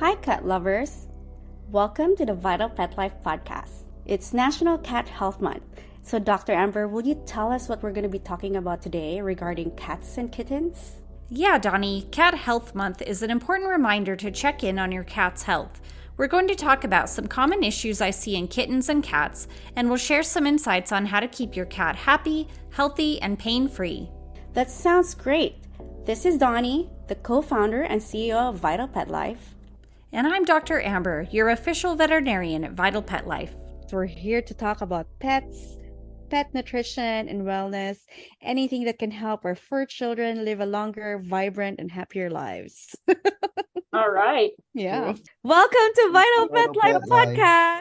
Hi, cat lovers. Welcome to the Vital Pet Life podcast. It's National Cat Health Month. So, Dr. Amber, will you tell us what we're going to be talking about today regarding cats and kittens? Yeah, Donnie, Cat Health Month is an important reminder to check in on your cat's health. We're going to talk about some common issues I see in kittens and cats, and we'll share some insights on how to keep your cat happy, healthy, and pain-free. That sounds great. This is Donnie, the co-founder and CEO of Vital Pet Life. And I'm Dr. Amber, your official veterinarian at Vital Pet Life. We're here to talk about pets, pet nutrition and wellness, anything that can help our fur children live a longer, vibrant, and happier lives. All right. Yeah. Welcome to Vital Pet Life podcast.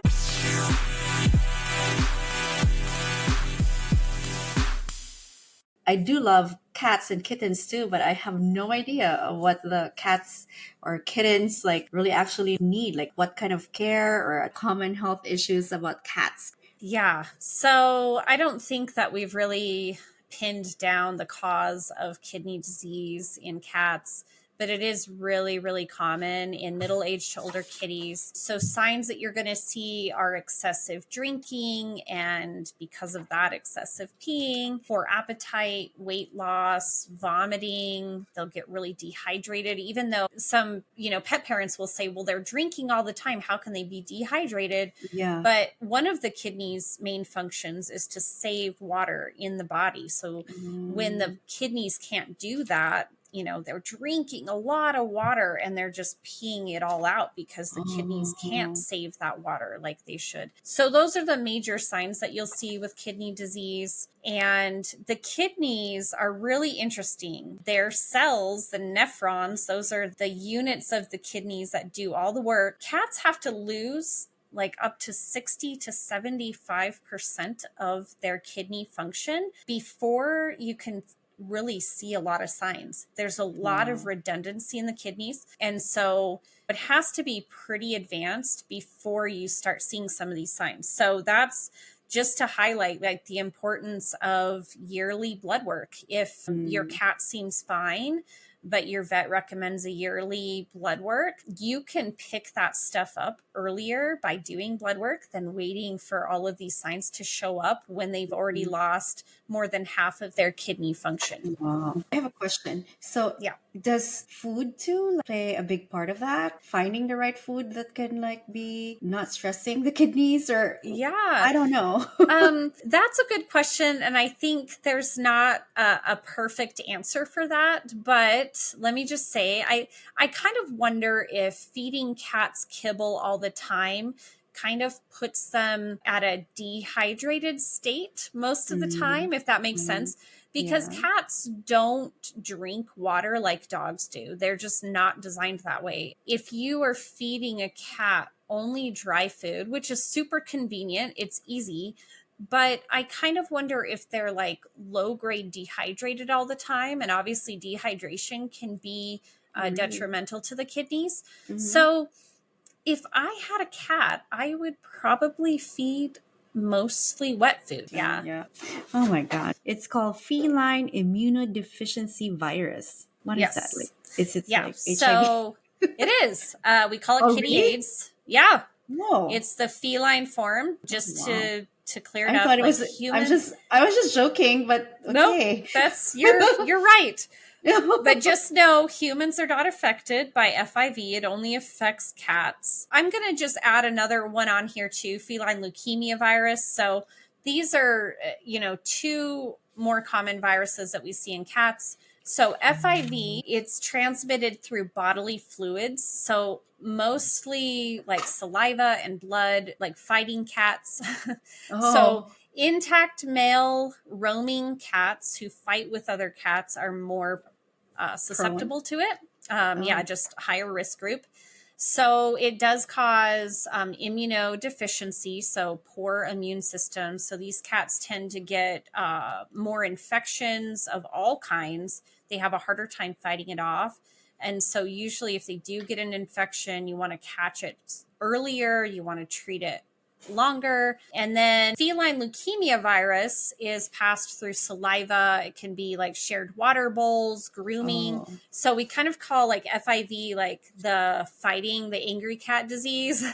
I do love cats and kittens too, but I have no idea what the cats or kittens really actually need, like what kind of care or common health issues about cats. Yeah, so I don't think that we've really pinned down the cause of kidney disease in cats, but it is really, really common in middle-aged to older kitties. So signs that you're going to see are excessive drinking, and because of that, excessive peeing, poor appetite, weight loss, vomiting. They'll get really dehydrated, even though some, pet parents will say, well, they're drinking all the time. How can they be dehydrated? Yeah. But one of the kidney's main functions is to save water in the body. So when the kidneys can't do that, they're drinking a lot of water and they're just peeing it all out because the kidneys can't save that water like they should. So those are the major signs that you'll see with kidney disease. And the kidneys are really interesting. Their cells, the nephrons, those are the units of the kidneys that do all the work. Cats have to lose up to 60 to 75% of their kidney function before you can really see a lot of signs. There's a lot of redundancy in the kidneys. And so it has to be pretty advanced before you start seeing some of these signs. So that's just to highlight the importance of yearly blood work. If your cat seems fine, but your vet recommends a yearly blood work, you can pick that stuff up earlier by doing blood work than waiting for all of these signs to show up when they've already lost more than half of their kidney function. Wow. I have a question. So does food too play a big part of that? Finding the right food that can be not stressing the kidneys or I don't know. That's a good question. And I think there's not a perfect answer for that. But let me just say, I kind of wonder if feeding cats kibble all the time kind of puts them at a dehydrated state most of the time, if that makes sense. Because cats don't drink water like dogs do. They're just not designed that way. If you are feeding a cat only dry food, which is super convenient, it's easy, but I kind of wonder if they're low grade dehydrated all the time. And obviously dehydration can be detrimental to the kidneys. So if I had a cat, I would probably feed mostly wet food. Yeah. Oh my God. It's called Feline Immunodeficiency virus. What is that? Is it HIV? So it is. We call it kitty AIDS. Yeah. No. It's the feline form, just to clear it I up. thought it was humans. I was just joking, but okay. No, you're right. But just know humans are not affected by FIV. It only affects cats. I'm going to just add another one on here too, feline leukemia virus. So these are, two more common viruses that we see in cats. So FIV, it's transmitted through bodily fluids. So mostly saliva and blood, fighting cats. So intact male roaming cats who fight with other cats are more susceptible to it. Just higher risk group. So it does cause immunodeficiency, so poor immune system. So these cats tend to get more infections of all kinds. They have a harder time fighting it off. And so usually if they do get an infection, you want to catch it earlier. You want to treat it longer. And then feline leukemia virus is passed through saliva. It can be like shared water bowls, grooming. Oh. So we kind of call like FIV like the fighting the angry cat disease,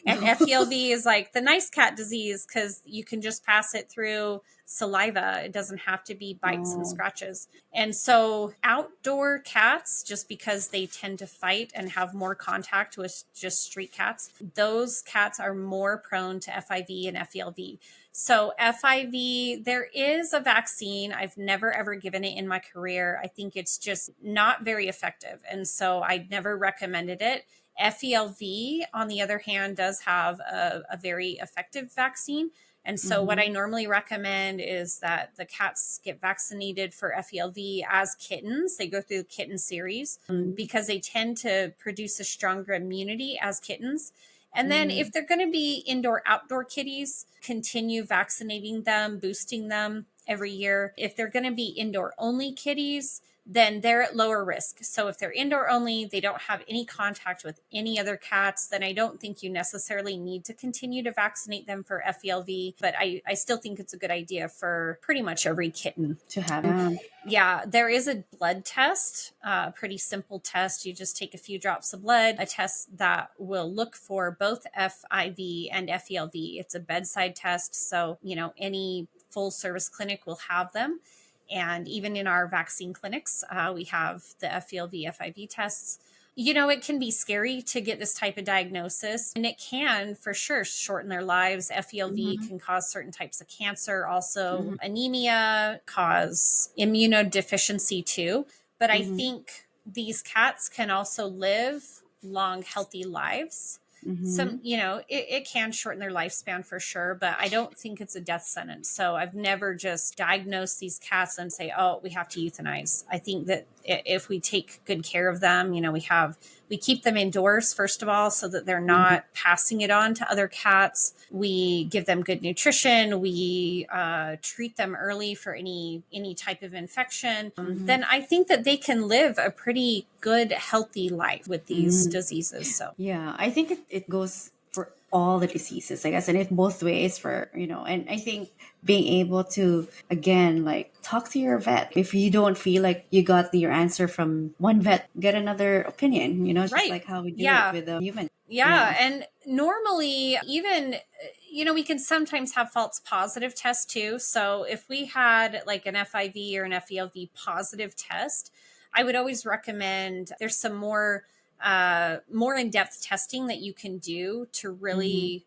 and FELV is like the nice cat disease because you can just pass it through saliva. It doesn't have to be bites and scratches. And so outdoor cats, just because they tend to fight and have more contact with just street cats, those cats are more prone to FIV and FELV. So FIV, there is a vaccine. I've never ever given it in my career. I think it's just not very effective. And so I never recommended it. FELV, on the other hand, does have a very effective vaccine. And so what I normally recommend is that the cats get vaccinated for FELV as kittens. They go through the kitten series because they tend to produce a stronger immunity as kittens. And then if they're going to be indoor outdoor kitties, continue vaccinating them, boosting them every year. If they're going to be indoor only kitties, then they're at lower risk. So if they're indoor only, they don't have any contact with any other cats, then I don't think you necessarily need to continue to vaccinate them for FELV. But I still think it's a good idea for pretty much every kitten To have. Yeah, there is a blood test, a pretty simple test. You just take a few drops of blood, a test that will look for both FIV and FELV. It's a bedside test. So, any full service clinic will have them. And even in our vaccine clinics, we have the FELV, FIV tests. It can be scary to get this type of diagnosis, and it can for sure shorten their lives. FELV can cause certain types of cancer, also anemia, cause immunodeficiency too. But I think these cats can also live long, healthy lives. It can shorten their lifespan for sure, but I don't think it's a death sentence. So I've never just diagnosed these cats and say, oh, we have to euthanize. I think that if we take good care of them, we keep them indoors, first of all, so that they're not passing it on to other cats. We give them good nutrition. We treat them early for any type of infection. Then I think that they can live a pretty good, healthy life with these diseases. So Yeah, I think it goes for all the diseases, I guess, and it both ways for, and I think being able to, again, like talk to your vet. If you don't feel like you got your answer from one vet, get another opinion, just Right. like how we do Yeah. it with the human. Yeah. And normally, even, we can sometimes have false positive tests too. So if we had like an FIV or an FELV positive test, I would always recommend there's some more in-depth testing that you can do to really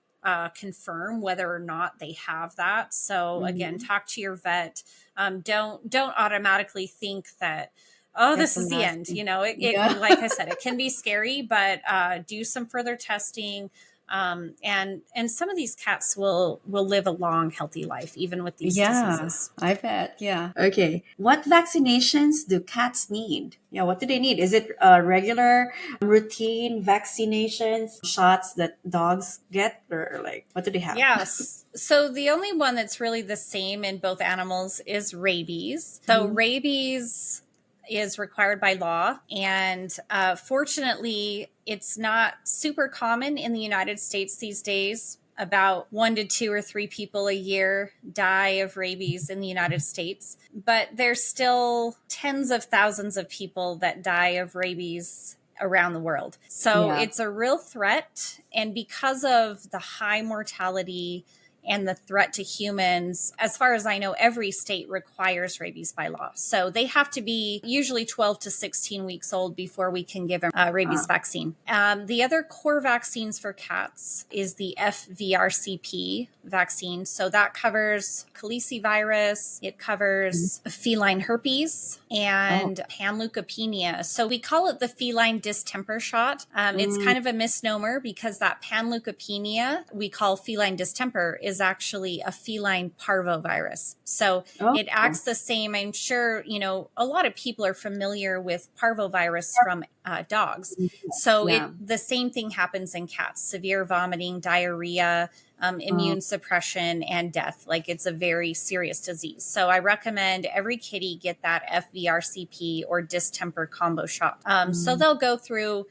confirm whether or not they have that. So again, talk to your vet. Don't automatically think that, oh, That's this is the the last end. thing. Like I said, it can be scary, but do some further testing. And some of these cats will live a long, healthy life, even with these diseases. I bet. Yeah. Okay. What vaccinations do cats need? Yeah. What do they need? Is it regular routine vaccinations, shots that dogs get, or like what do they have? Yes. So the only one that's really the same in both animals is rabies. So rabies is required by law. And fortunately, it's not super common in the United States these days. About 1 to 2 or 3 people a year die of rabies in the United States. But there's still tens of thousands of people that die of rabies around the world. So it's a real threat. And because of the high mortality and the threat to humans, as far as I know, every state requires rabies by law. So they have to be usually 12 to 16 weeks old before we can give them a rabies vaccine. The other core vaccines for cats is the FVRCP vaccine. So that covers calicivirus, it covers feline herpes, and panleukopenia. So we call it the feline distemper shot. It's kind of a misnomer because that panleukopenia we call feline distemper is actually a feline parvovirus. So it acts the same. I'm sure, a lot of people are familiar with parvovirus from dogs. So the same thing happens in cats: severe vomiting, diarrhea, immune suppression, and death. Like, it's a very serious disease. So I recommend every kitty get that FVRCP or distemper combo shot. So they'll go through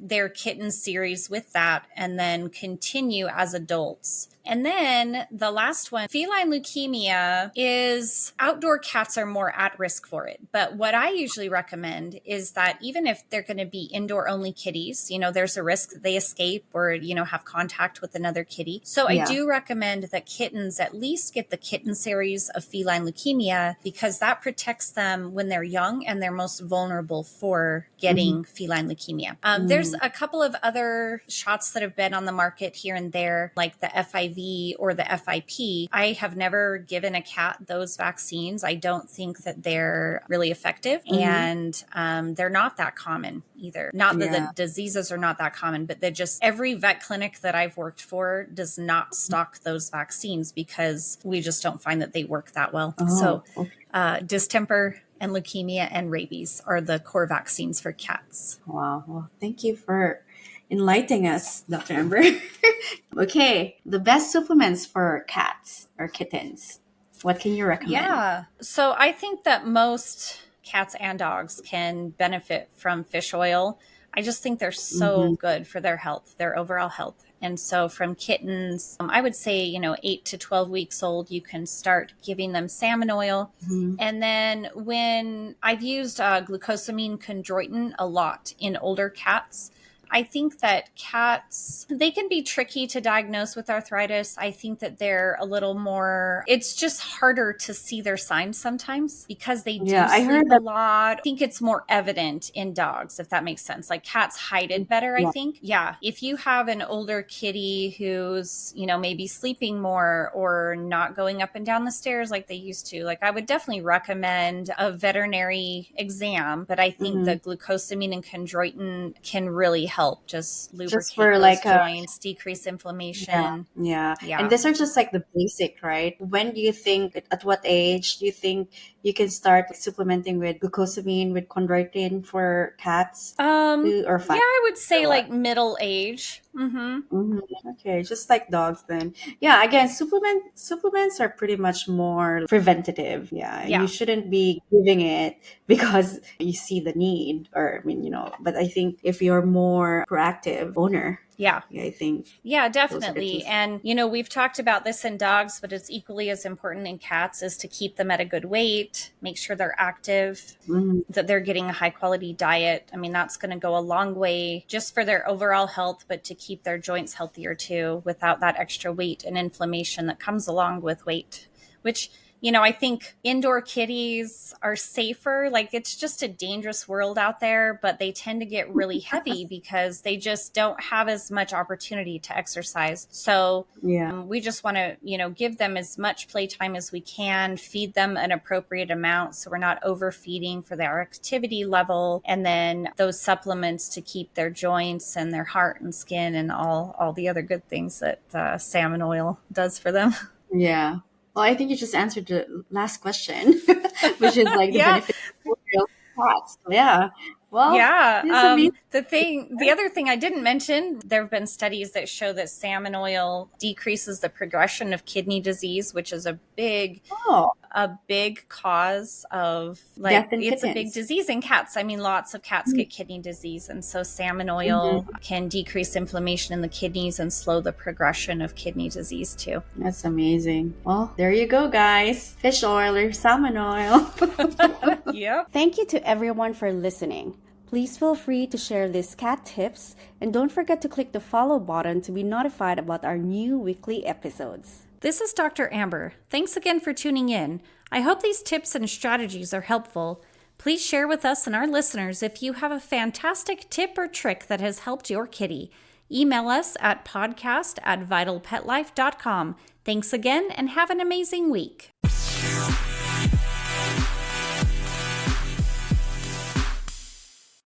their kitten series with that and then continue as adults. And then the last one, feline leukemia, is outdoor cats are more at risk for it. But what I usually recommend is that even if they're going to be indoor only kitties, there's a risk that they escape or, have contact with another kitty. So I do recommend that kittens at least get the kitten series of feline leukemia, because that protects them when they're young and they're most vulnerable for getting feline leukemia. There's a couple of other shots that have been on the market here and there, like the FIV or the FIP. I have never given a cat those vaccines. I don't think that they're really effective, and they're not that common either. Not that the diseases are not that common, but they're just, every vet clinic that I've worked for does not stock those vaccines because we just don't find that they work that well. Distemper and leukemia and rabies are the core vaccines for cats. Wow. Well, thank you for enlightening us, Dr. Amber. Okay, the best supplements for cats or kittens. What can you recommend? Yeah. So I think that most cats and dogs can benefit from fish oil. I just think they're so good for their health, their overall health. And so from kittens, I would say, 8 to 12 weeks old, you can start giving them salmon oil. And then when I've used glucosamine chondroitin a lot in older cats, I think that cats, they can be tricky to diagnose with arthritis. I think that they're a little more, it's just harder to see their signs sometimes because they do sleep a lot. I think it's more evident in dogs, if that makes sense. Like cats hide it better, I think. Yeah. If you have an older kitty who's, maybe sleeping more or not going up and down the stairs like they used to, like I would definitely recommend a veterinary exam. But I think that glucosamine and chondroitin can really help just lubricate those joints, decrease inflammation. Yeah. And these are just like the basic, right? When do you think, at what age do you think you can start supplementing with glucosamine, with chondroitin for cats? 2 or 5? Yeah, I would say like middle age. Okay, just like dogs then. Yeah, again, supplements are pretty much more preventative. Yeah, you shouldn't be giving it because you see the need, or but I think if you're more proactive owner, I think. Yeah, definitely. And, we've talked about this in dogs, but it's equally as important in cats, is to keep them at a good weight, make sure they're active, that they're getting a high quality diet. I mean, that's going to go a long way just for their overall health, but to keep their joints healthier too, without that extra weight and inflammation that comes along with weight, which, I think indoor kitties are safer. Like it's just a dangerous world out there, but they tend to get really heavy because they just don't have as much opportunity to exercise. So we just want to, give them as much playtime as we can, feed them an appropriate amount so we're not overfeeding for their activity level, and then those supplements to keep their joints and their heart and skin and all the other good things that salmon oil does for them. Yeah. Well, I think you just answered the last question, which is like the benefits of real cats. Yeah. Well, the other thing I didn't mention, there have been studies that show that salmon oil decreases the progression of kidney disease, which is a big cause of it's a big disease in cats. I mean, lots of cats get kidney disease. And so salmon oil can decrease inflammation in the kidneys and slow the progression of kidney disease too. That's amazing. Well, there you go, guys. Fish oil or salmon oil. Yep. Thank you to everyone for listening. Please feel free to share these cat tips, and don't forget to click the follow button to be notified about our new weekly episodes. This is Dr. Amber. Thanks again for tuning in. I hope these tips and strategies are helpful. Please share with us and our listeners if you have a fantastic tip or trick that has helped your kitty. Email us at podcast@vitalpetlife.com. Thanks again and have an amazing week.